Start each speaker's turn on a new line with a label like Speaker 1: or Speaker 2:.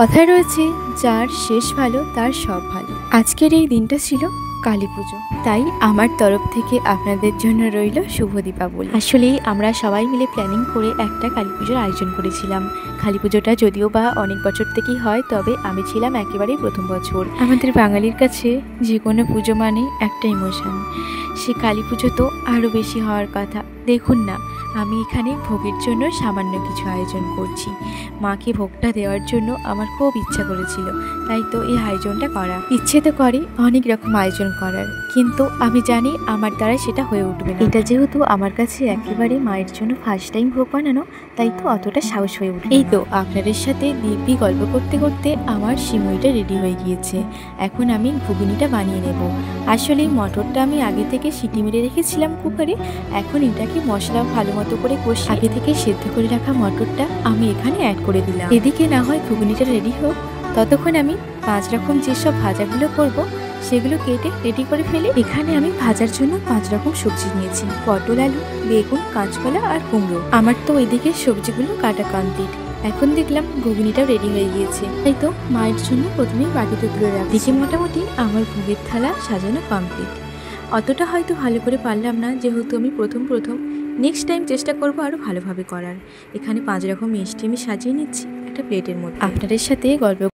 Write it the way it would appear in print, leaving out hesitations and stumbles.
Speaker 1: কথায় রয়েছে, যার শেষ ভালো তার সব ভালো। আজকের এই দিনটা ছিল কালী পুজো, তাই আমার তরফ থেকে আপনাদের জন্য রইল শুভ দীপাবলি। আসলেই আমরা সবাই মিলে প্ল্যানিং করে একটা কালী পুজোর আয়োজন করেছিলাম। কালী পুজোটা যদিও বা অনেক বছর থেকেই হয়, তবে আমি ছিলাম একেবারেই প্রথম বছর। আমাদের বাঙালির কাছে যে কোনো পুজো মানে একটা ইমোশন, সে কালী পুজো তো আরও বেশি হওয়ার কথা। দেখুন না, আমি এখানে ভোগের জন্য সামান্য কিছু আয়োজন করছি। মাকে ভোগটা দেওয়ার জন্য আমার খুব ইচ্ছা করেছিল, তাই তো এই আয়োজনটা করা। ইচ্ছে তো করে অনেক রকম আয়োজন করার, কিন্তু আমি জানি আমার দ্বারা সেটা হয়ে উঠবে না। এটা যেহেতু আমার কাছে একেবারে মায়ের জন্য ফার্স্ট টাইম ভোগ বানানো, তাই তো অতটা সাহস হয়ে উঠবে। এই তো আপনাদের সাথে দিব্যি গল্প করতে করতে আমার সিমুইটা রেডি হয়ে গিয়েছে। এখন আমি ঘুগনিটা বানিয়ে নেব। আসলে মটরটা আমি আগে থেকে সিটি মেরে রেখেছিলাম কুকারে। এখন এটাকে মশলা ভালো মতো করে কষিয়ে আগে থেকে সেদ্ধ করে রাখা মটরটা আমি এখানে অ্যাড করে দিলাম। এদিকে না হয় ঘুগনিটা রেডি হোক, ততক্ষণ আমি 5 রকম যেসব ভাজাগুলো করব সেগুলো কেটে রেডি করে ফেলে। এখানে আমি ভাজার জন্য 5 রকম সবজি নিয়েছি: পটল, আলু, বেগুন, কাঁচকলা আর কুমড়ো। আমার তো ওইদিকে সবজিগুলো কাটা কমপ্লিট। এখন দেখলাম ঘুগনিটাও রেডি হয়ে গিয়েছে, তাই তো মায়ের জন্য প্রথমেই বাটিতে তুলে রাখছি। দেখে মোটামুটি আমার ভোগের থালা সাজানো কমপ্লিট। অতটা হয়তো ভালো করে পারলাম না, যেহেতু আমি প্রথম নেক্সট টাইম চেষ্টা করব আরও ভালোভাবে করার। এখানে 5 রকম মিষ্টি আমি সাজিয়ে নিচ্ছি একটা প্লেটের মধ্যে। আপনাদের সাথে গল্প